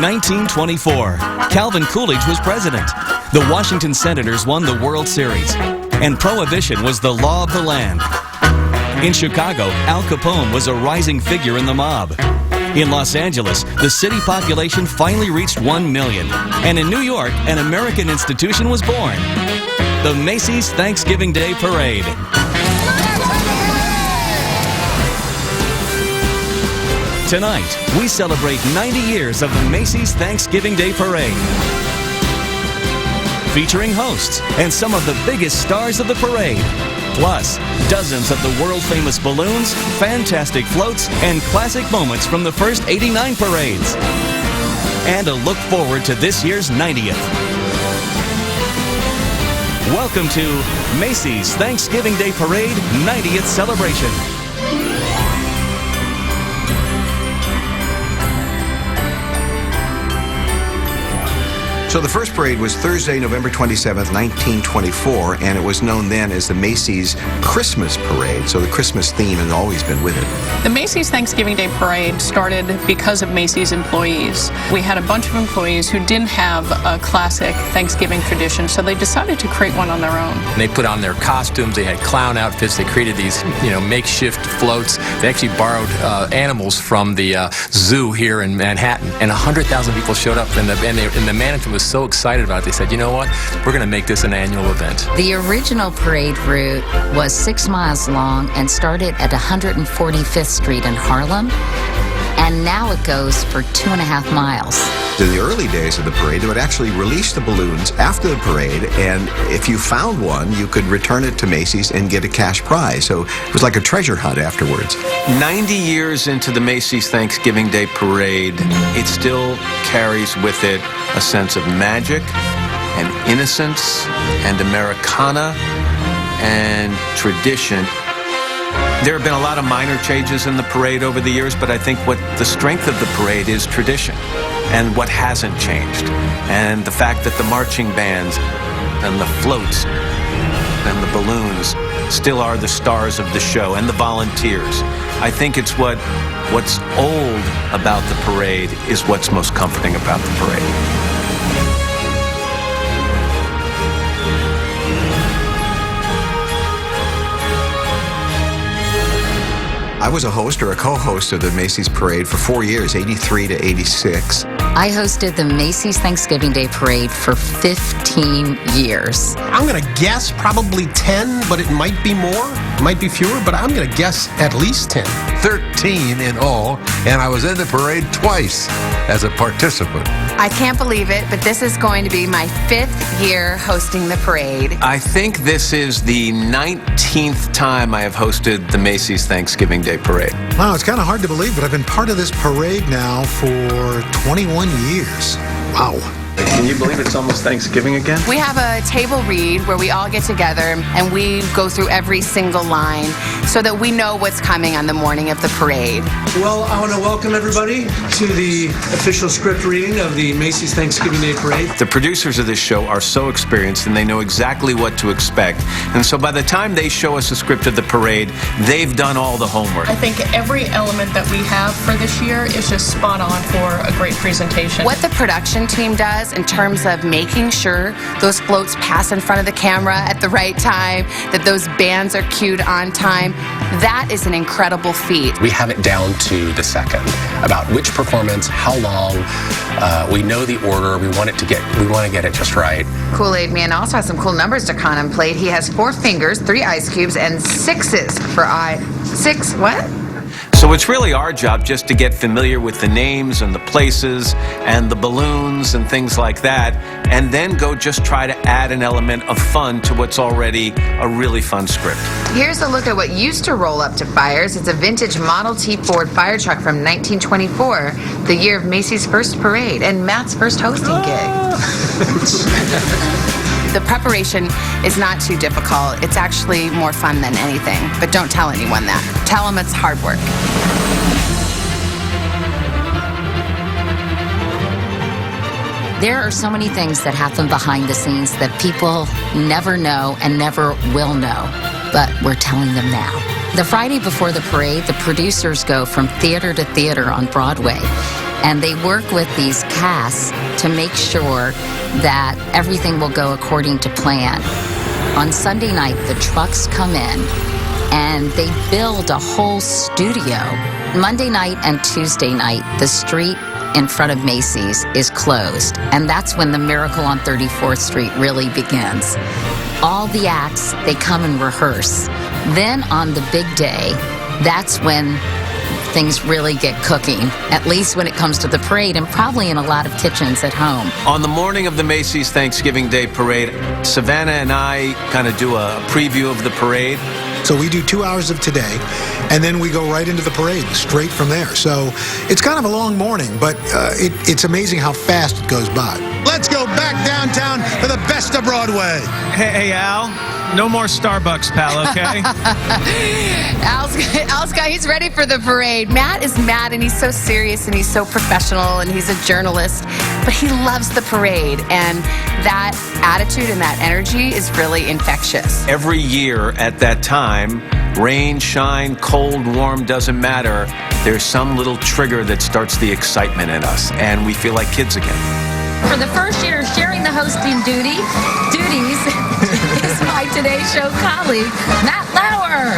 1924, Calvin Coolidge was president. The Washington Senators won the World Series, and Prohibition was the law of the land. In Chicago, Al Capone was a rising figure in the mob. In Los Angeles, the city population finally reached 1 million. And in New York, an American institution was born: the Macy's Thanksgiving Day Parade. Tonight, we celebrate 90 years of the Macy's Thanksgiving Day Parade, featuring hosts and some of the biggest stars of the parade, plus dozens of the world-famous balloons, fantastic floats, and classic moments from the first 89 parades. And a look forward to this year's 90th. Welcome to Macy's Thanksgiving Day Parade 90th Celebration. So the first parade was Thursday, November 27th, 1924, and it was known then as the Macy's Christmas Parade. So the Christmas theme has always been with it. The Macy's Thanksgiving Day Parade started because of Macy's employees. We had a bunch of employees who didn't have a classic Thanksgiving tradition, so they decided to create one on their own. They put on their costumes, they had clown outfits, they created these, makeshift floats. They actually borrowed animals from the zoo here in Manhattan, and 100,000 people showed up, and the management was so excited about it. They said, you know what, we're going to make this an annual event. The original parade route was 6 miles long and started at 145th Street in Harlem, and now it goes for 2.5 miles. In the early days of the parade, they would actually release the balloons after the parade, and if you found one, you could return it to Macy's and get a cash prize. So it was like a treasure hunt afterwards. 90 years into the Macy's Thanksgiving Day Parade, it still carries with it a sense of magic and innocence and Americana and tradition. There have been a lot of minor changes in the parade over the years, but I think what the strength of the parade is tradition and what hasn't changed. And the fact that the marching bands and the floats and the balloons still are the stars of the show, and the volunteers. I think it's what's old about the parade is what's most comforting about the parade. I was a host or a co-host of the Macy's Parade for 4 years, 83 to 86. I hosted the Macy's Thanksgiving Day Parade for 15 years. I'm going to guess probably 10, but it might be more, might be fewer, but I'm going to guess at least 10. 13 in all, and I was in the parade twice as a participant. I can't believe it, but this is going to be my 5th year hosting the parade. I think this is the 19th time I have hosted the Macy's Thanksgiving Day Parade. Wow, it's kind of hard to believe, but I've been part of this parade now for 21 years. Wow. Can you believe it's almost Thanksgiving again? We have a table read where we all get together and we go through every single line so that we know what's coming on the morning of the parade. Well, I want to welcome everybody to the official script reading of the Macy's Thanksgiving Day Parade. The producers of this show are so experienced and they know exactly what to expect. And so by the time they show us a script of the parade, they've done all the homework. I think every element that we have for this year is just spot on for a great presentation. What the production team does in terms of making sure those floats pass in front of the camera at the right time, that those bands are cued on time, that is an incredible feat. We have it down to the second about which performance, how long. We know the order. We want to get it just right. Kool-Aid Man also has some cool numbers to contemplate. He has 4 fingers, 3 ice cubes, and 6s for eye. 6 what? So it's really our job just to get familiar with the names and the places and the balloons and things like that, and then go just try to add an element of fun to what's already a really fun script. Here's a look at what used to roll up to fires. It's a vintage Model T Ford fire truck from 1924, the year of Macy's first parade and Matt's first hosting gig. The preparation is not too difficult. It's actually more fun than anything. But don't tell anyone that. Tell them it's hard work. There are so many things that happen behind the scenes that people never know and never will know, but we're telling them now. The Friday before the parade, the producers go from theater to theater on Broadway, and they work with these casts to make sure that everything will go according to plan. On Sunday night, the trucks come in, and they build a whole studio. Monday night and Tuesday night, the street in front of Macy's is closed, and that's when the Miracle on 34th Street really begins. All the acts, they come and rehearse. Then on the big day, that's when things really get cooking, at least when it comes to the parade, and probably in a lot of kitchens at home. On the morning of the Macy's Thanksgiving Day Parade, Savannah and I kind of do a preview of the parade. So we do 2 hours of today, and then we go right into the parade, straight from there. So it's kind of a long morning, but it's amazing how fast it goes by. Let's go back downtown for the best of Broadway. Hey, Al. No more Starbucks, pal, okay? Al's guy, he's ready for the parade. Matt is mad, and he's so serious, and he's so professional, and he's a journalist, but he loves the parade, and that attitude and that energy is really infectious. Every year at that time, rain, shine, cold, warm, doesn't matter. There's some little trigger that starts the excitement in us, and we feel like kids again. For the first year sharing the hosting duties is my Today Show colleague, Matt Lauer.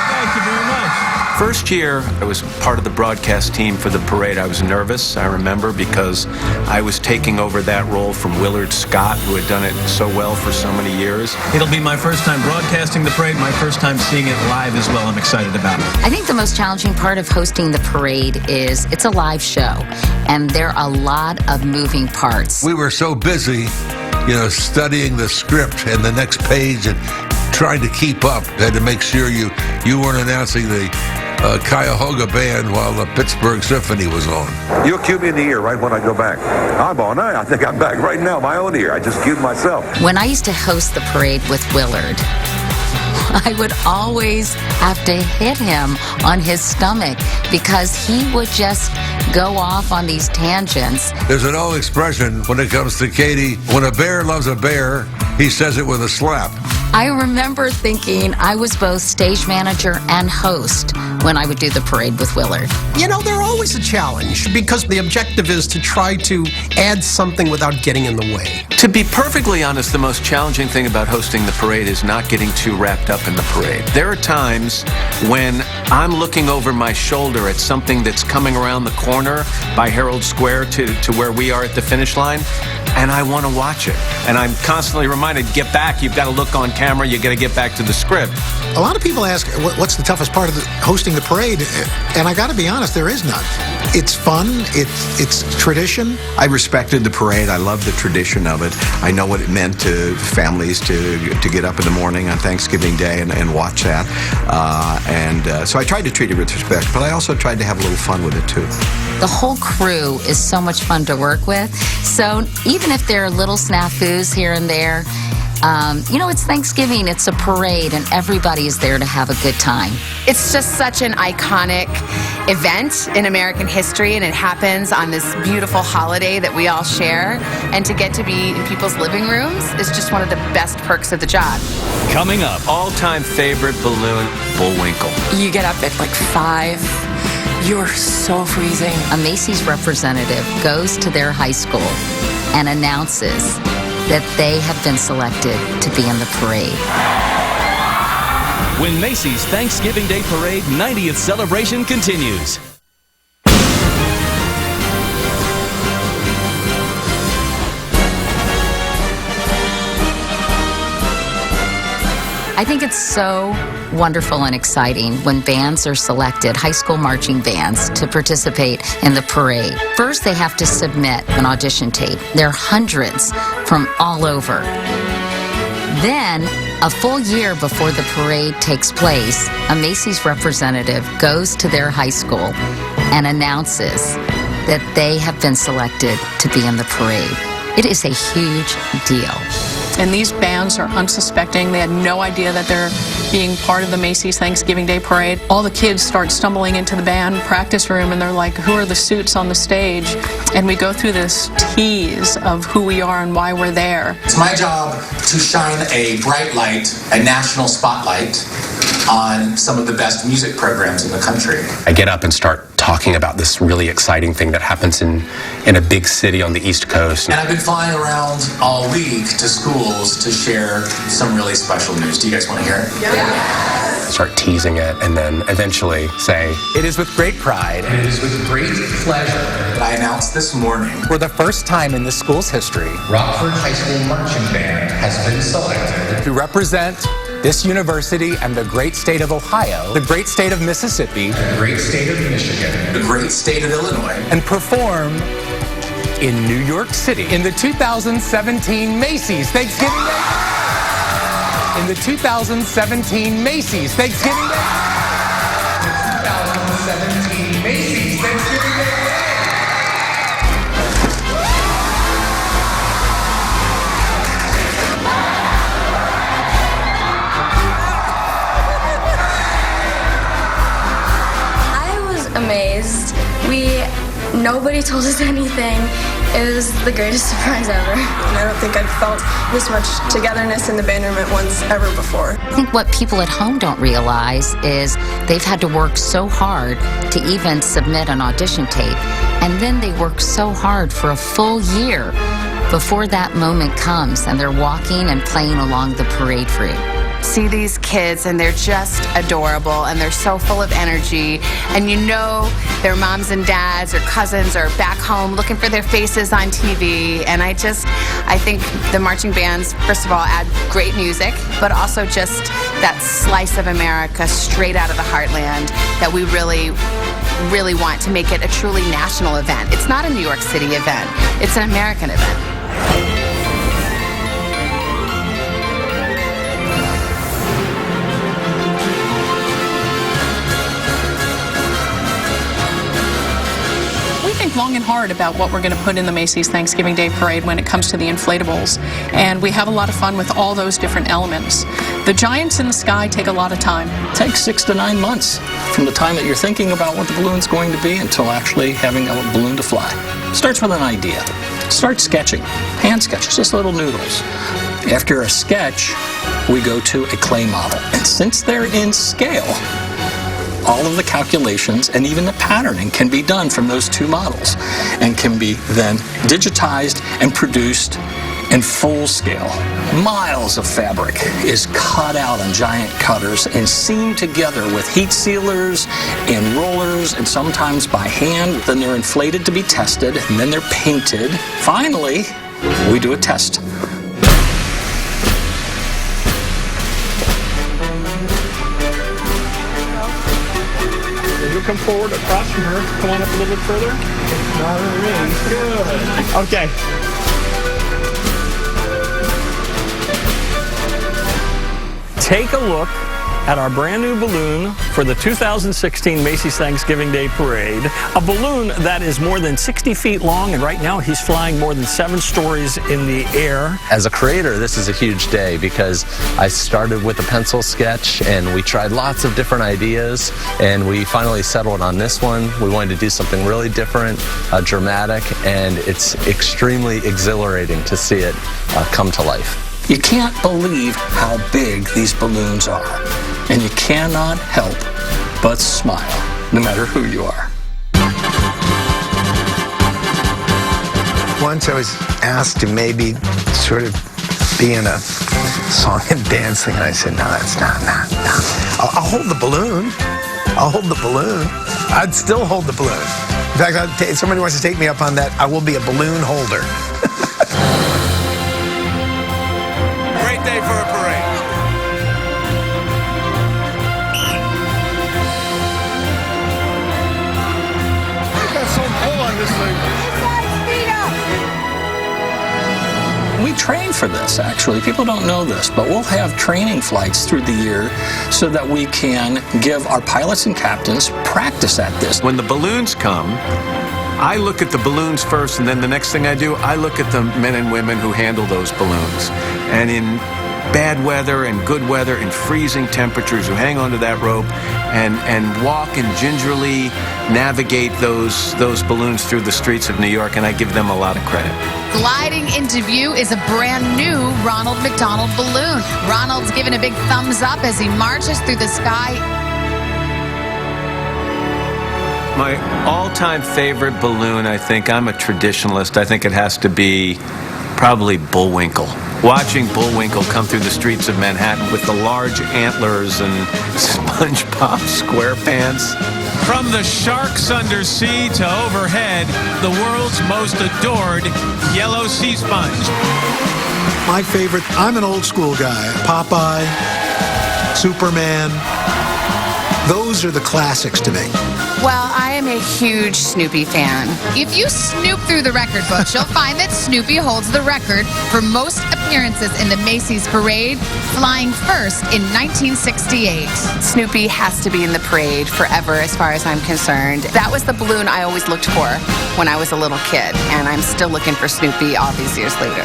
Thank you very much. First year I was part of the broadcast team for the parade, I was nervous, I remember, because I was taking over that role from Willard Scott, who had done it so well for so many years. It'll be my first time broadcasting the parade, my first time seeing it live as well. I'm excited about it. I think the most challenging part of hosting the parade is it's a live show, and there are a lot of moving parts. We were so busy, studying the script and the next page and trying to keep up. Had to make sure you weren't announcing the Cuyahoga Band while the Pittsburgh Symphony was on. You'll cue me in the ear right when I go back. I'm on. I think I'm back right now, my own ear. I just cued myself. When I used to host the parade with Willard, I would always have to hit him on his stomach because he would just go off on these tangents. There's an old expression when it comes to Katie, when a bear loves a bear, he says it with a slap. I remember thinking I was both stage manager and host when I would do the parade with Willard. They're always a challenge because the objective is to try to add something without getting in the way. To be perfectly honest, the most challenging thing about hosting the parade is not getting too wrapped up in the parade. There are times when I'm looking over my shoulder at something that's coming around the corner by Herald Square to where we are at the finish line, and I want to watch it. And I'm constantly reminded, get back, you've got to look on camera, you've got to get back to the script. A lot of people ask, what's the toughest part of hosting the parade? And I got to be honest, there is none. It's fun. It's tradition. I respected the parade. I loved the tradition of it. I know what it meant to families to get up in the morning on Thanksgiving Day and watch that. So I tried to treat it with respect, but I also tried to have a little fun with it, too. The whole crew is so much fun to work with. So even if there are little snafus here and there, it's Thanksgiving, it's a parade, and everybody is there to have a good time. It's just such an iconic event in American history, and it happens on this beautiful holiday that we all share. And to get to be in people's living rooms is just one of the best perks of the job. Coming up, all-time favorite balloon, Bullwinkle. You get up at like 5. You're so freezing. A Macy's representative goes to their high school and announces that they have been selected to be in the parade. When Macy's Thanksgiving Day Parade 90th celebration continues. I think it's so wonderful and exciting when bands are selected, high school marching bands, to participate in the parade. First, they have to submit an audition tape. There are hundreds from all over. Then, a full year before the parade takes place, a Macy's representative goes to their high school and announces that they have been selected to be in the parade. It is a huge deal. And these bands are unsuspecting. They had no idea that they're being part of the Macy's Thanksgiving Day Parade. All the kids start stumbling into the band practice room, and they're like, who are the suits on the stage? And we go through this tease of who we are and why we're there. It's my job to shine a bright light, a national spotlight, on some of the best music programs in the country. I get up and start talking about this really exciting thing that happens in a big city on the East Coast. And I've been flying around all week to schools to share some really special news. Do you guys want to hear it? Yeah. Start teasing it, and then eventually say, "It is with great pride and it is with great pleasure that I announced this morning, for the first time in the school's history, Rockford High School Marching Band has been selected to represent this university and the great state of Ohio, the great state of Mississippi, the great state of Michigan, the great state of Illinois, and perform in New York City in the 2017 Macy's Thanksgiving Day. In the 2017 Macy's Thanksgiving Day. The 2017 Macy's Thanksgiving Day. Amazed. Nobody told us anything. It was the greatest surprise ever. I don't think I've felt this much togetherness in the Bannerman once ever before. I think what people at home don't realize is they've had to work so hard to even submit an audition tape, and then they work so hard for a full year before that moment comes and they're walking and playing along the parade route. See these kids and they're just adorable and they're so full of energy, and you know their moms and dads or cousins are back home looking for their faces on TV. And I think the marching bands, first of all, add great music, but also just that slice of America straight out of the heartland that we really want to make it a truly national event. It's not a New York City event, it's an American event. Long and hard about what we're going to put in the Macy's Thanksgiving Day Parade when it comes to the inflatables, and we have a lot of fun with all those different elements. The giants in the sky take a lot of time. It takes 6 to 9 months from the time that you're thinking about what the balloon's going to be until actually having a balloon to fly. Starts with an idea. Start sketching. Hand sketches, just little noodles. After a sketch, we go to a clay model, and since they're in scale, all of the calculations and even the patterning can be done from those two models and can be then digitized and produced in full scale. Miles of fabric is cut out on giant cutters and seamed together with heat sealers and rollers, and sometimes by hand. Then they're inflated to be tested, and then they're painted. Finally, we do a test. Come forward across from her. Come on up a little bit further. Not really. Good. Okay. Take a look at our brand new balloon for the 2016 Macy's Thanksgiving Day Parade. A balloon that is more than 60 feet long, and right now he's flying more than 7 stories in the air. As a creator, this is a huge day because I started with a pencil sketch and we tried lots of different ideas, and we finally settled on this one. We wanted to do something really different, dramatic, and it's extremely exhilarating to see it come to life. You can't believe how big these balloons are, and you cannot help but smile, no matter who you are. Once I was asked to maybe sort of be in a song and dance thing, and I said, no, that's not. I'll hold the balloon. I'll hold the balloon. I'd still hold the balloon. In fact, if somebody wants to take me up on that, I will be a balloon holder. Day for a parade. I got some pull on this thing. We train for this, actually. People don't know this, but we'll have training flights through the year so that we can give our pilots and captains practice at this. When the balloons come, I look at the balloons first, and then the next thing I do, I look at the men and women who handle those balloons. And in bad weather and good weather and freezing temperatures who hang onto that rope and walk and gingerly navigate those balloons through the streets of New York, and I give them a lot of credit. Gliding into view is a brand new Ronald McDonald balloon. Ronald's given a big thumbs up as he marches through the sky. My all-time favorite balloon, I think, I'm a traditionalist, I think it has to be probably Bullwinkle. Watching Bullwinkle come through the streets of Manhattan with the large antlers and SpongeBob SquarePants. From the sharks undersea to overhead, the world's most adored yellow sea sponge. My favorite, I'm an old school guy. Popeye, Superman. Those are the classics to me. Well, I am a huge Snoopy fan. If you snoop through the record books, you'll find that Snoopy holds the record for most appearances in the Macy's parade, flying first in 1968. Snoopy has to be in the parade forever as far as I'm concerned. That was the balloon I always looked for when I was a little kid, and I'm still looking for Snoopy all these years later.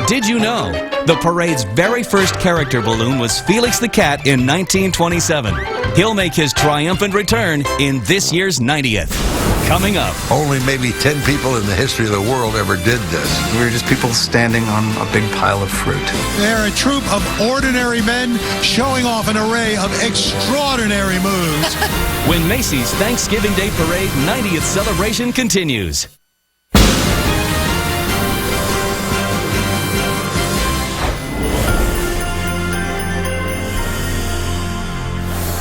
Did you know? The parade's very first character balloon was Felix the Cat in 1927. He'll make his triumphant return in this year's 90th. Coming up. Only maybe 10 people in the history of the world ever did this. We were just people standing on a big pile of fruit. They're a troop of ordinary men showing off an array of extraordinary moves. When Macy's Thanksgiving Day Parade 90th celebration continues.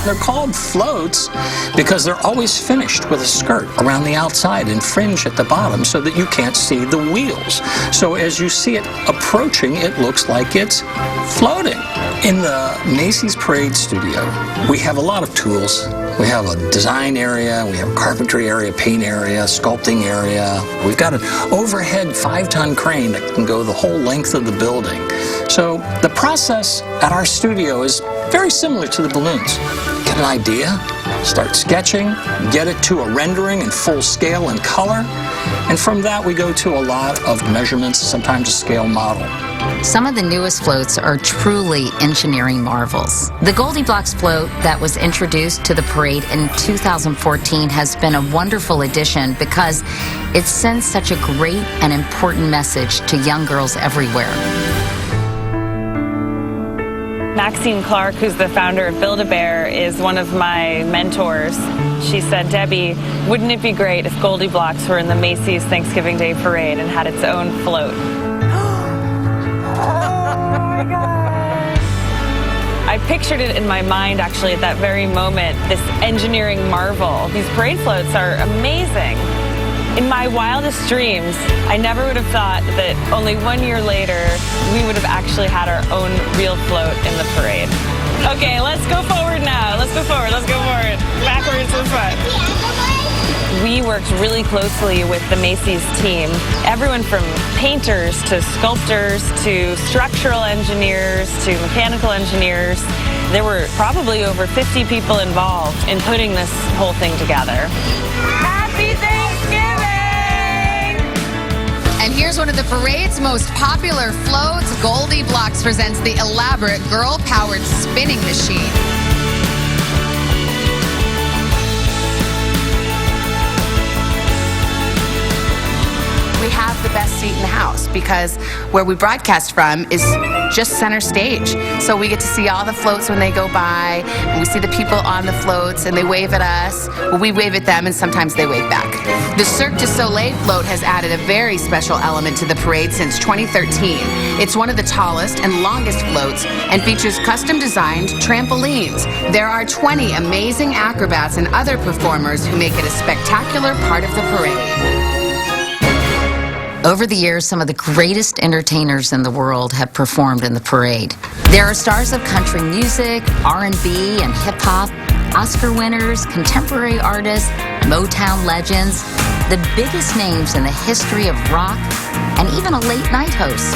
They're called floats because they're always finished with a skirt around the outside and fringe at the bottom so that you can't see the wheels. So as you see it approaching, it looks like it's floating. In the Macy's Parade Studio, we have a lot of tools. We have a design area, we have a carpentry area, paint area, sculpting area. We've got an overhead 5-ton crane that can go the whole length of the building. So the process at our studio is very similar to the balloons. Get an idea, start sketching, get it to a rendering in full scale and color, and from that we go to a lot of measurements, sometimes a scale model. Some of the newest floats are truly engineering marvels. The Goldie Blocks float that was introduced to the parade in 2014 has been a wonderful addition because it sends such a great and important message to young girls everywhere. Maxine Clark, who's the founder of Build-A-Bear, is one of my mentors. She said, Debbie, wouldn't it be great if Goldie Blocks were in the Macy's Thanksgiving Day Parade and had its own float? I pictured it in my mind, actually, at that very moment, this engineering marvel. These parade floats are amazing. In my wildest dreams, I never would have thought that only 1 year later, we would have actually had our own real float in the parade. Okay, let's go forward now. Let's go forward, let's go forward. Backwards is fun. We worked really closely with the Macy's team. Everyone from painters to sculptors to structural engineers to mechanical engineers. There were probably over 50 people involved in putting this whole thing together. Happy Thanksgiving! And here's one of the parade's most popular floats. Goldie Blocks presents the elaborate girl-powered spinning machine. We have the best seat in the house because where we broadcast from is just center stage. So we get to see all the floats when they go by, and we see the people on the floats and they wave at us. Well, we wave at them and sometimes they wave back. The Cirque du Soleil float has added a very special element to the parade since 2013. It's one of the tallest and longest floats and features custom designed trampolines. There are 20 amazing acrobats and other performers who make it a spectacular part of the parade. Over the years, some of the greatest entertainers in the world have performed in the parade. There are stars of country music, R&B, and hip-hop, Oscar winners, contemporary artists, Motown legends, the biggest names in the history of rock, and even a late-night host.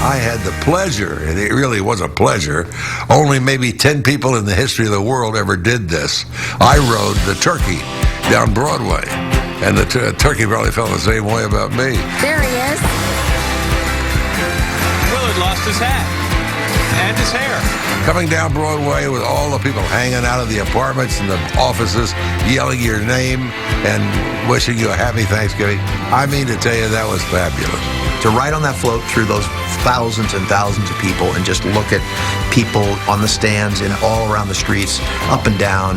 I had the pleasure, and it really was a pleasure, only maybe 10 people in the history of the world ever did this. I rode the turkey down Broadway. And the turkey probably felt the same way about me. There he is. Willard lost his hat and his hair. Coming down Broadway with all the people hanging out of the apartments and the offices, yelling your name and wishing you a happy Thanksgiving. I mean to tell you, that was fabulous. To ride on that float through those thousands and thousands of people and just look at people on the stands and all around the streets, up and down,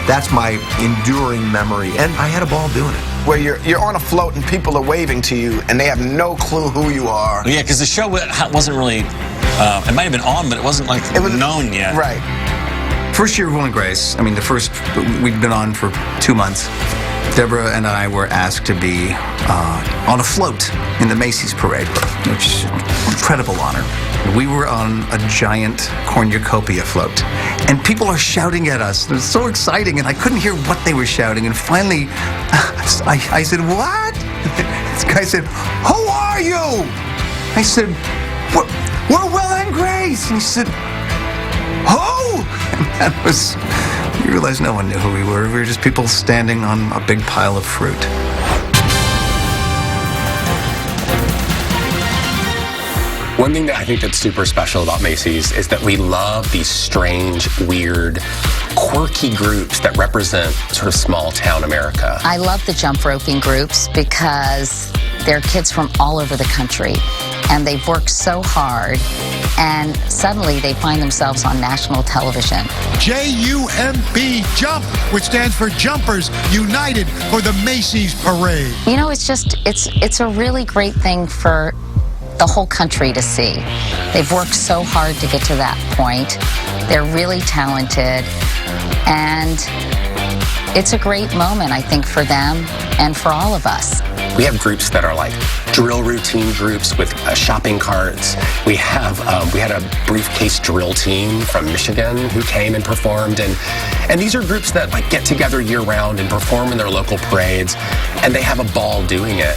that's my enduring memory. And I had a ball doing it. Where you're on a float and people are waving to you and they have no clue who you are. Yeah, because the show wasn't really, it might have been on, but it wasn't like known yet. Right. First year of Will and Grace, we'd been on for 2 months. Deborah and I were asked to be on a float in the Macy's parade, which is an incredible honor. We were on a giant cornucopia float, and people are shouting at us. It was so exciting, and I couldn't hear what they were shouting. And finally, I said, "What?" This guy said, "Who are you?" I said, "We're Will and Grace." And he said, "Who?" And that was... We realized no one knew who we were. We were just people standing on a big pile of fruit. One thing that I think that's super special about Macy's is that we love these strange, weird, quirky groups that represent sort of small town America. I love the jump roping groups because they're kids from all over the country, and they've worked so hard, and suddenly they find themselves on national television. JUMP, JUMP, which stands for Jumpers United for the Macy's Parade. You know, it's a really great thing for the whole country to see. They've worked so hard to get to that point. They're really talented, and it's a great moment, I think, for them and for all of us. We have groups that are like drill routine groups with shopping carts. We had a briefcase drill team from Michigan who came and performed, and these are groups that like get together year round and perform in their local parades, and they have a ball doing it.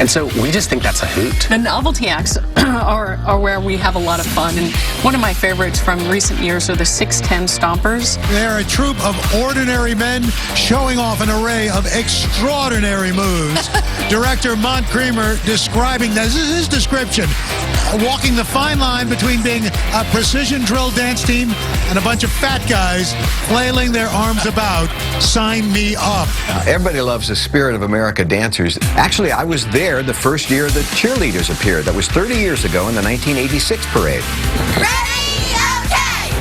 And so we just think that's a hoot. The novelty acts are where we have a lot of fun. And one of my favorites from recent years are the 6'10 Stompers. They're a troupe of ordinary men showing off an array of extraordinary moves. Director Mont Creamer describing this is his description. Walking the fine line between being a precision drill dance team and a bunch of fat guys flailing their arms about. Sign me up. Everybody loves the Spirit of America dancers. Actually, I was there the first year the cheerleaders appeared. That was 30 years ago in the 1986 parade. Ready? Okay!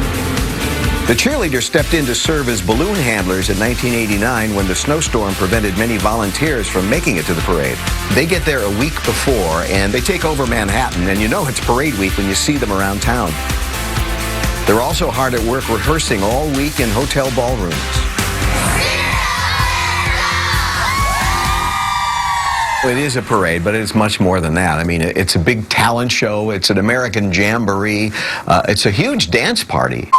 The cheerleaders stepped in to serve as balloon handlers in 1989 when the snowstorm prevented many volunteers from making it to the parade. They get there a week before and they take over Manhattan, and you know it's parade week when you see them around town. They're also hard at work rehearsing all week in hotel ballrooms. It is a parade, but it's much more than that. I mean, it's a big talent show. It's an American jamboree. It's a huge dance party.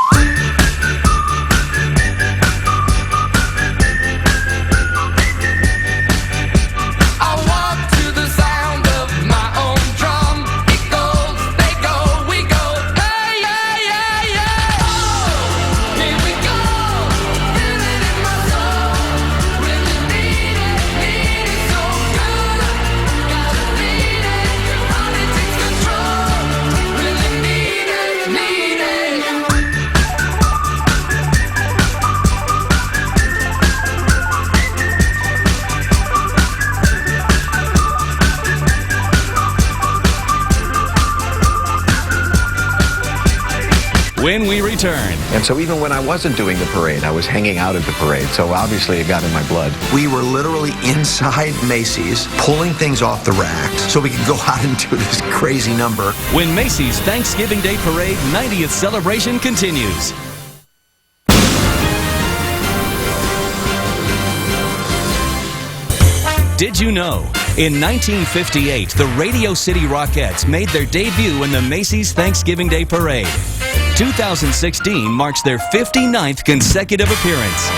When we return. And so even when I wasn't doing the parade, I was hanging out at the parade. So obviously it got in my blood. We were literally inside Macy's, pulling things off the racks so we could go out and do this crazy number. When Macy's Thanksgiving Day Parade 90th celebration continues. Did you know? In 1958, the Radio City Rockettes made their debut in the Macy's Thanksgiving Day Parade. 2016 marks their 59th consecutive appearance.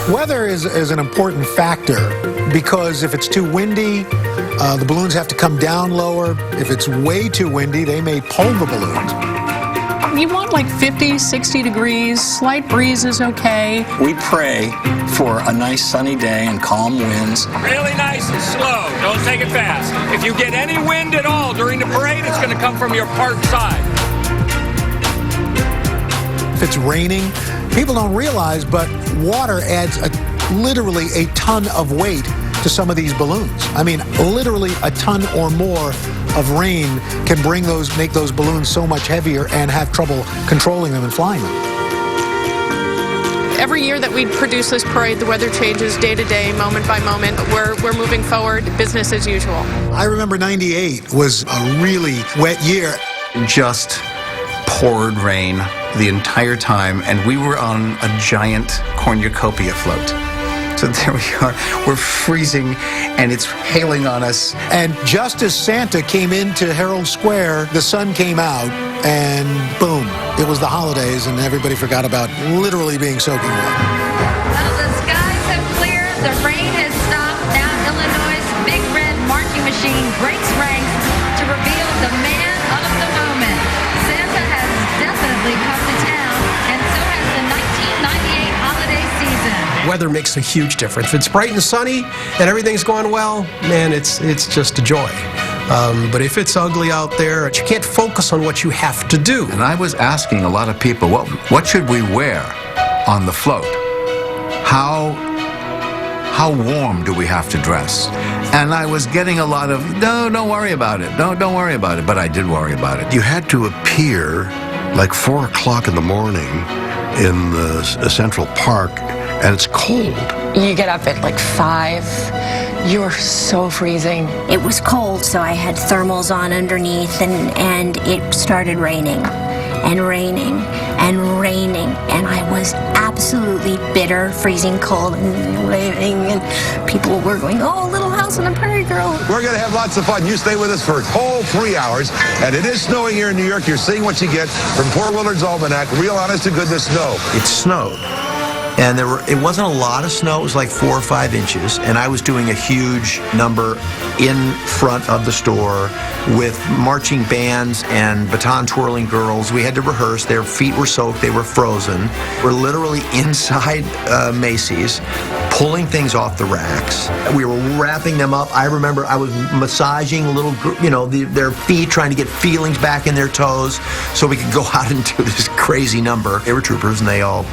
Weather is an important factor because if it's too windy, the balloons have to come down lower. If it's way too windy, they may pull the balloons. You want like 50, 60 degrees, slight breeze is okay. We pray for a nice sunny day and calm winds. Really nice and slow. Don't take it fast. If you get any wind at all during the parade, it's going to come from your parked side. If it's raining, people don't realize, but water adds literally a ton of weight to some of these balloons. I mean, literally a ton or more of rain can make those balloons so much heavier and have trouble controlling them and flying them. Every year that we produce this parade, the weather changes day to day, moment by moment. We're moving forward, business as usual. I remember 98 was a really wet year. Just poured rain the entire time, and we were on a giant cornucopia float. So there we are, we're freezing, and it's hailing on us. And just as Santa came into Herald Square, the sun came out, and boom, it was the holidays, and everybody forgot about literally being soaking wet. Well, the skies have cleared, the rain has stopped. Now Illinois' big red marching machine breaks ranks to reveal the man of the moment. Santa has definitely come to town, and so has the 1998 holiday season. Weather makes a huge difference. If it's bright and sunny and everything's going well, man, it's just a joy. But if it's ugly out there, you can't focus on what you have to do. And I was asking a lot of people, what should we wear on the float? How warm do we have to dress? And I was getting a lot of, no, don't worry about it. Don't worry about it. But I did worry about it. You had to appear like 4 o'clock in the morning in the Central Park, and it's cold. You get up at like 5. You're so freezing. It was cold, so I had thermals on underneath, and it started raining and raining and raining, and I was absolutely bitter, freezing cold, and raining, and people were going, oh, Little House on the Prairie Girl. We're going to have lots of fun. You stay with us for a whole 3 hours, and it is snowing here in New York. You're seeing what you get from Poor Willard's Almanac. Real honest to goodness snow. It snowed. And it wasn't a lot of snow, it was like 4 or 5 inches. And I was doing a huge number in front of the store with marching bands and baton twirling girls. We had to rehearse. Their feet were soaked, they were frozen. We're literally inside Macy's, pulling things off the racks. We were wrapping them up. I remember I was massaging their feet, trying to get feelings back in their toes so we could go out and do this crazy number. They were troopers, and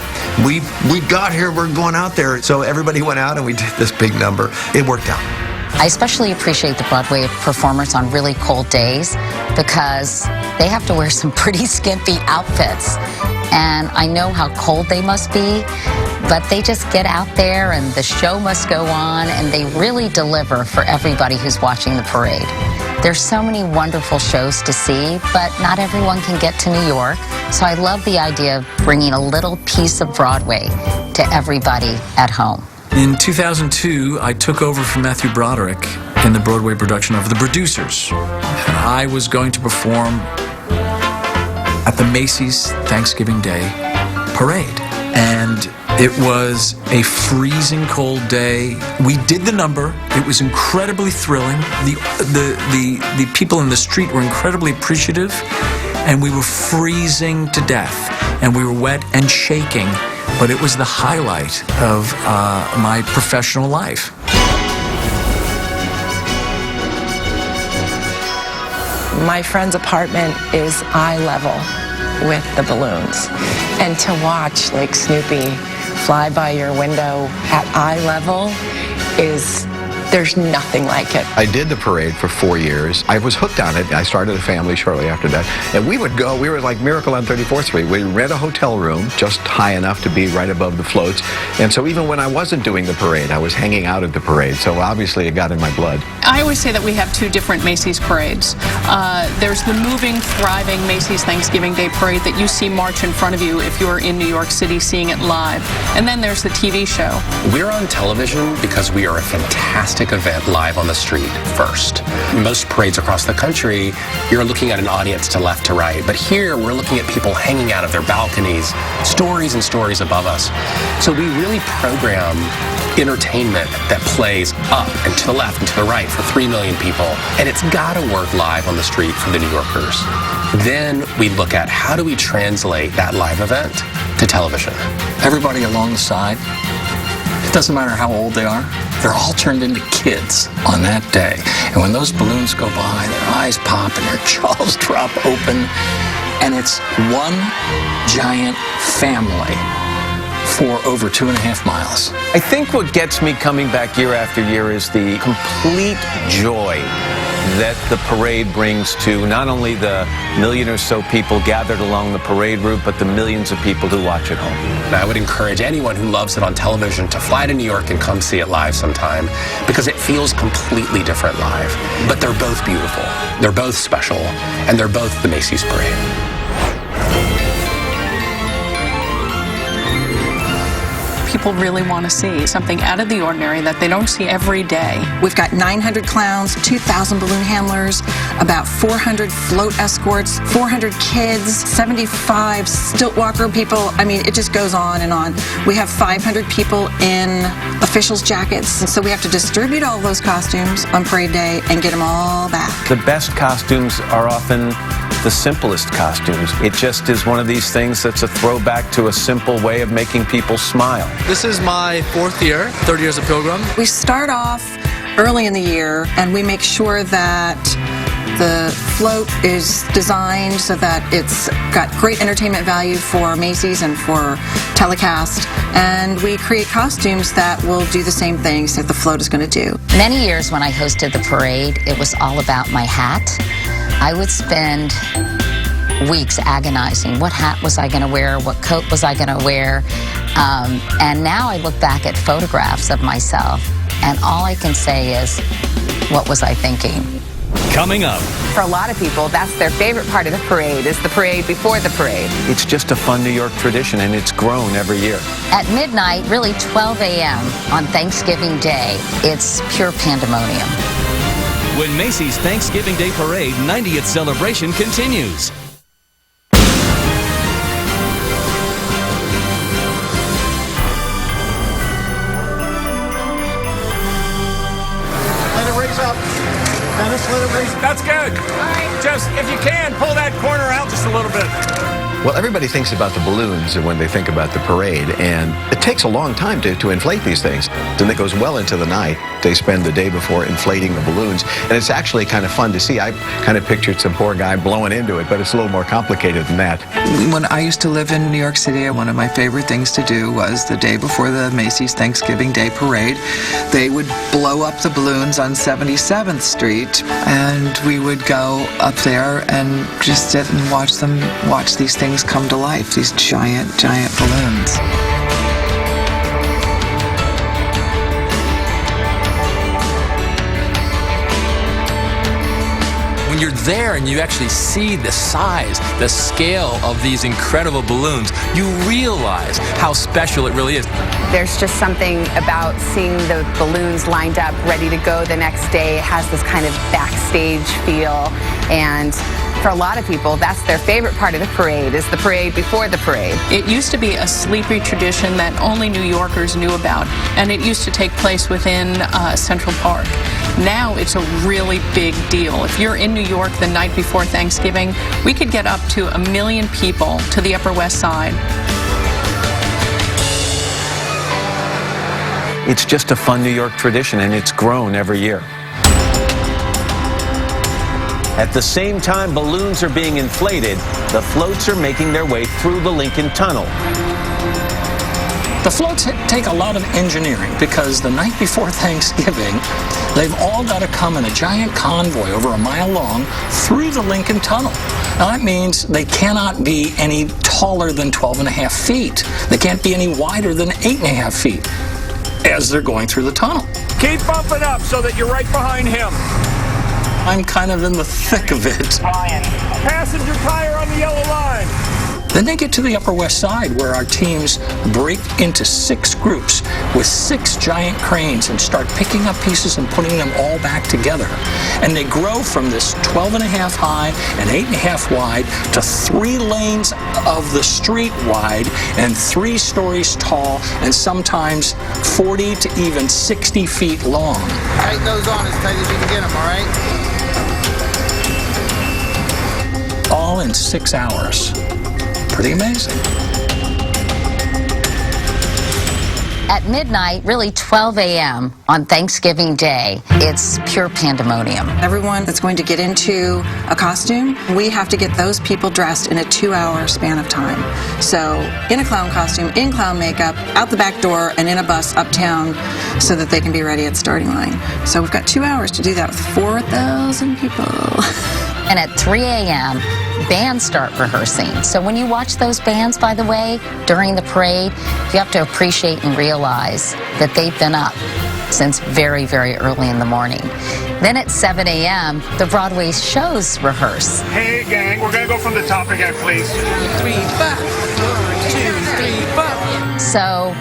we got here, we're going out there. So everybody went out and we did this big number. It worked out. I especially appreciate the Broadway performers on really cold days because they have to wear some pretty skimpy outfits. And I know how cold they must be, but they just get out there and the show must go on, and they really deliver for everybody who's watching the parade. There's so many wonderful shows to see, but not everyone can get to New York. So I love the idea of bringing a little piece of Broadway to everybody at home. In 2002, I took over from Matthew Broderick in the Broadway production of The Producers. And I was going to perform at the Macy's Thanksgiving Day Parade. And it was a freezing cold day. We did the number. It was incredibly thrilling. The people in the street were incredibly appreciative, and we were freezing to death, and we were wet and shaking, but it was the highlight of my professional life. My friend's apartment is eye level with the balloons, and to watch like Snoopy fly by your window at eye level there's nothing like it. I did the parade for 4 years. I was hooked on it. I started a family shortly after that. And we were like Miracle on 34th Street. We rent a hotel room just high enough to be right above the floats. And so even when I wasn't doing the parade, I was hanging out at the parade. So obviously it got in my blood. I always say that we have 2 different Macy's parades. There's the moving, thriving Macy's Thanksgiving Day Parade that you see march in front of you if you're in New York City seeing it live. And then there's the TV show. We're on television because we are a fantastic event live on the street first. Most parades across the country, you're looking at an audience to left to right. But here, we're looking at people hanging out of their balconies, stories and stories above us. So we really program entertainment that plays up and to the left and to the right for 3 million people. And it's got to work live on the street for the New Yorkers. Then we look at how do we translate that live event to television. Everybody along the side, it doesn't matter how old they are, they're all turned into kids on that day. And when those balloons go by, their eyes pop and their jaws drop open, and it's one giant family for over 2.5 miles. I think what gets me coming back year after year is the complete joy that the parade brings to not only the million or so people gathered along the parade route, but the millions of people who watch at home. And I would encourage anyone who loves it on television to fly to New York and come see it live sometime, because it feels completely different live. But they're both beautiful, they're both special, and they're both the Macy's Parade. People really want to see something out of the ordinary that they don't see every day. We've got 900 clowns, 2,000 balloon handlers, about 400 float escorts, 400 kids, 75 stilt walker people. I mean, it just goes on and on. We have 500 people in officials' jackets, and so we have to distribute all those costumes on parade day and get them all back. The best costumes are often the simplest costumes. It just is one of these things that's a throwback to a simple way of making people smile. This is my 4th year, 30 years of Pilgrim. We start off early in the year, and we make sure that the float is designed so that it's got great entertainment value for Macy's and for telecast. And we create costumes that will do the same things that the float is going to do. Many years when I hosted the parade, it was all about my hat. I would spend weeks agonizing. What hat was I going to wear? What coat was I going to wear? And now I look back at photographs of myself, and all I can say is, what was I thinking? Coming up. For a lot of people, that's their favorite part of the parade, is the parade before the parade. It's just a fun New York tradition, and it's grown every year. At midnight, really 12 a.m. on Thanksgiving Day, it's pure pandemonium. When Macy's Thanksgiving Day Parade 90th celebration continues. Let it raise up. Dennis, let it raise up. That's good. Just, if you can, pull that corner out just a little bit. Well, everybody thinks about the balloons when they think about the parade, and it takes a long time to inflate these things. And it goes well into the night. They spend the day before inflating the balloons, and it's actually kind of fun to see. I kind of pictured some poor guy blowing into it, but it's a little more complicated than that. When I used to live in New York City, one of my favorite things to do was the day before the Macy's Thanksgiving Day Parade, they would blow up the balloons on 77th Street, and we would go up there and just sit and watch these things come to life, these giant, giant balloons. When you're there and you actually see the size, the scale of these incredible balloons, you realize how special it really is. There's just something about seeing the balloons lined up, ready to go the next day. It has this kind of backstage feel, and for a lot of people, that's their favorite part of the parade, is the parade before the parade. It used to be a sleepy tradition that only New Yorkers knew about, and it used to take place within Central Park. Now it's a really big deal. If you're in New York the night before Thanksgiving, we could get up to 1 million people to the Upper West Side. It's just a fun New York tradition, and it's grown every year. At the same time balloons are being inflated, the floats are making their way through the Lincoln Tunnel. The floats take a lot of engineering, because the night before Thanksgiving, they've all got to come in a giant convoy over 1 mile long through the Lincoln Tunnel. Now that means they cannot be any taller than 12.5 feet. They can't be any wider than 8.5 feet as they're going through the tunnel. Keep bumping up so that you're right behind him. I'm kind of in the thick of it. Passenger tire on the yellow line. Then they get to the Upper West Side, where our teams break into 6 groups with 6 giant cranes and start picking up pieces and putting them all back together. And they grow from this 12.5 high and 8.5 wide to 3 lanes of the street wide and 3 stories tall, and sometimes 40 to even 60 feet long. Tighten those on as tight as you can get them, all right? All all in 6 hours. Pretty amazing. At midnight, really 12 a.m. on Thanksgiving Day, it's pure pandemonium. Everyone that's going to get into a costume, we have to get those people dressed in a 2-hour span of time. So in a clown costume, in clown makeup, out the back door, and in a bus uptown so that they can be ready at starting line. So we've got 2 hours to do that with 4,000 people. And at 3 a.m., bands start rehearsing. So when you watch those bands, by the way, during the parade, you have to appreciate and realize that they've been up since very, very early in the morning. Then at 7 a.m., the Broadway shows rehearse. Hey, gang, we're going to go from the top again, please. 3, 5, 1, 2, 3, 5. So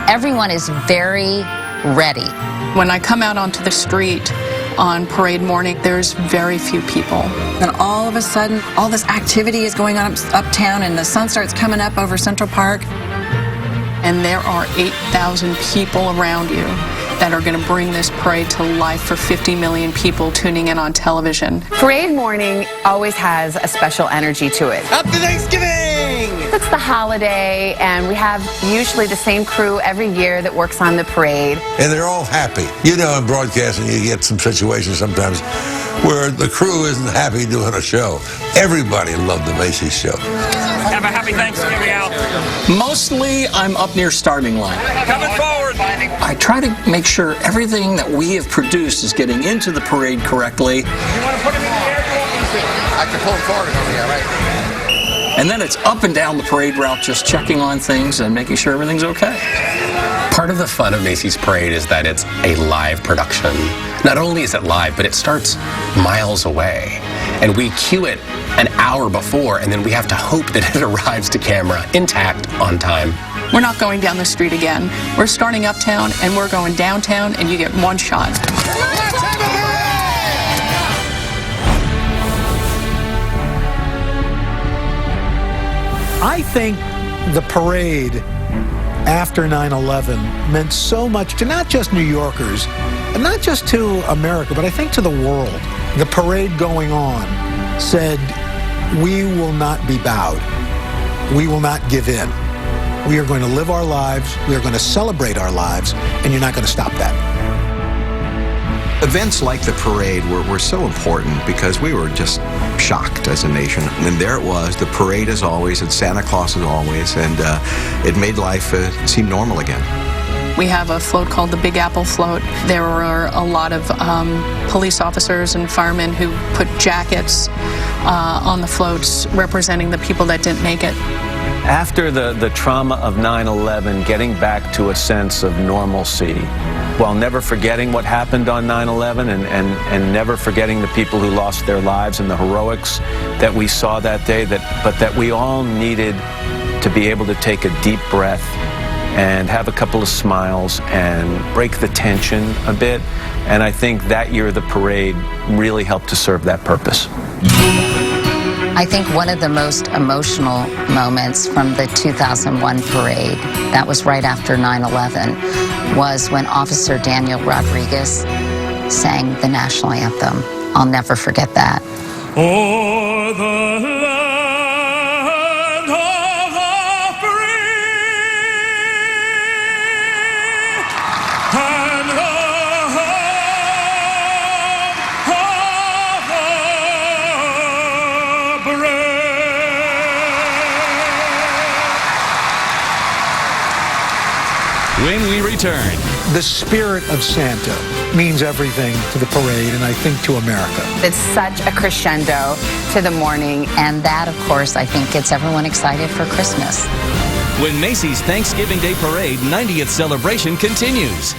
everyone is very ready. When I come out onto the street on parade morning, there's very few people. And all of a sudden, all this activity is going on uptown, and the sun starts coming up over Central Park. And there are 8,000 people around you that are going to bring this parade to life for 50 million people tuning in on television. Parade morning always has a special energy to it. Happy Thanksgiving! It's the holiday, and we have usually the same crew every year that works on the parade. And they're all happy. You know, in broadcasting, you get some situations sometimes where the crew isn't happy doing a show. Everybody loved the Macy's show. Have a happy Thanksgiving, Al. Mostly, I'm up near starting line. Coming forward. I try to make sure everything that we have produced is getting into the parade correctly. You want to put him in the air? I can pull him forward over here, right? And then it's up and down the parade route, just checking on things and making sure everything's okay. Part of the fun of Macy's Parade is that it's a live production. Not only is it live, but it starts miles away. And we cue it an hour before, and then we have to hope that it arrives to camera intact on time. We're not going down the street again. We're starting uptown, and we're going downtown, and you get one shot. I think the parade after 9/11 meant so much to not just New Yorkers, and not just to America, but I think to the world. The parade going on said, we will not be bowed. We will not give in. We are going to live our lives. We are going to celebrate our lives, and you're not going to stop that. Events like the parade were so important because we were just shocked as a nation. And there it was, the parade as always, and Santa Claus as always, and it made life seem normal again. We have a float called the Big Apple Float. There were a lot of police officers and firemen who put jackets on the floats representing the people that didn't make it. After the trauma of 9/11, getting back to a sense of normalcy, while never forgetting what happened on 9/11 and never forgetting the people who lost their lives and the heroics that we saw that day, but that we all needed to be able to take a deep breath and have a couple of smiles and break the tension a bit. And I think that year the parade really helped to serve that purpose. I think one of the most emotional moments from the 2001 parade, that was right after 9/11, was when Officer Daniel Rodriguez sang the national anthem. I'll never forget that. Oh, the land of the free and the home of the brave. When we return, The spirit of Santa means everything to the parade, and I think to America. It's such a crescendo to the morning. And that, of course, I think gets everyone excited for Christmas. when Macy's Thanksgiving Day Parade 90th celebration continues.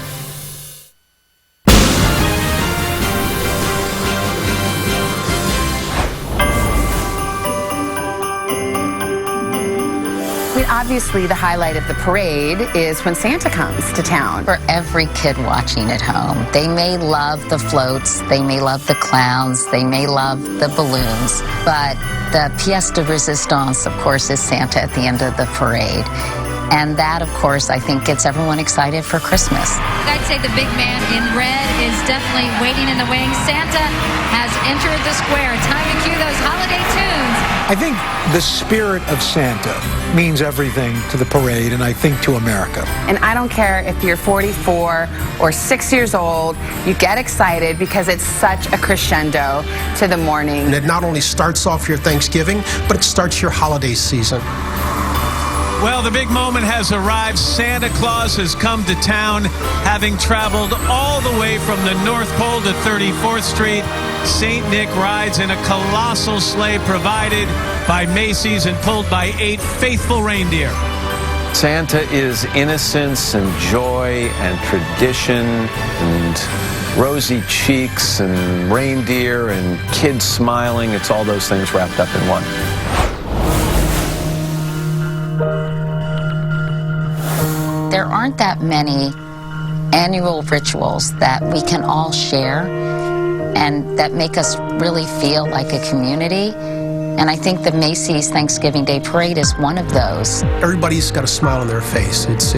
Obviously, the highlight of the parade is when Santa comes to town. For every kid watching at home, they may love the floats, they may love the clowns, they may love the balloons, but the pièce de résistance, of course, is Santa at the end of the parade. And that, of course, I think gets everyone excited for Christmas. I'd say the big man in red is definitely waiting in the wings. Santa has entered the square. Time to cue those holiday tunes. I I think the spirit of Santa means everything to the parade, and I think to America. And I don't care if you're 44 or 6 years old, you get excited because it's such a crescendo to the morning. And it not only starts off your Thanksgiving, but it starts your holiday season. Well, the big moment has arrived. Santa Claus has come to town, having traveled all the way from the North Pole to 34th Street. St. Nick rides in a colossal sleigh provided by Macy's and pulled by 8 faithful reindeer. Santa is innocence and joy and tradition and rosy cheeks and reindeer and kids smiling. It's all those things wrapped up in one. There aren't that many annual rituals that we can all share and that make us really feel like a community. And I think the Macy's Thanksgiving Day Parade is one of those. Everybody's got a smile on their face. It's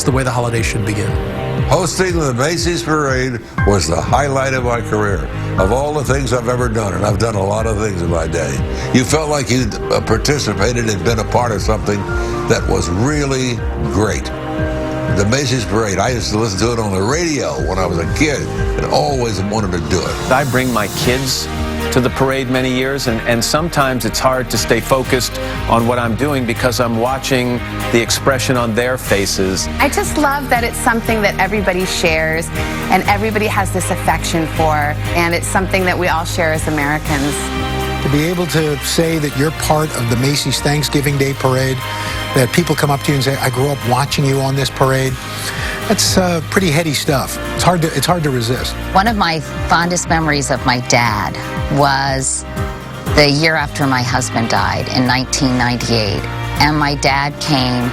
the way the holiday should begin. Hosting the Macy's Parade was the highlight of my career. Of all the things I've ever done, and I've done a lot of things in my day, you felt like you'd participated and been a part of something that was really great. The Macy's Parade, I used to listen to it on the radio when I was a kid and always wanted to do it. I bring my kids to the parade many years, and sometimes it's hard to stay focused on what I'm doing because I'm watching the expression on their faces. I just love that it's something that everybody shares and everybody has this affection for, and it's something that we all share as Americans. To be able to say that you're part of the Macy's Thanksgiving Day Parade, that people come up to you and say, I grew up watching you on this parade, that's pretty heady stuff. It's hard to resist. One of my fondest memories of my dad was the year after my husband died in 1998. And my dad came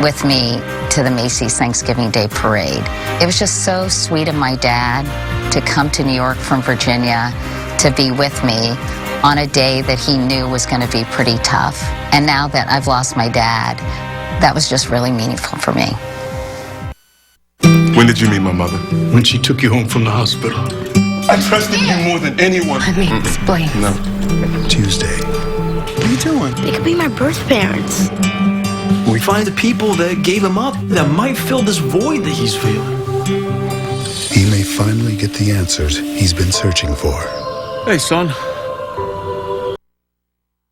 with me to the Macy's Thanksgiving Day Parade. It was just so sweet of my dad to come to New York from Virginia to be with me on a day that he knew was going to be pretty tough. And now that I've lost my dad, that was just really meaningful for me. When did you meet my mother? When she took you home from the hospital. I trusted you more than anyone. Let me explain. No. Tuesday. What are you doing? They could be my birth parents. We find the people that gave him up that might fill this void that he's feeling. He may finally get the answers he's been searching for. Hey, son.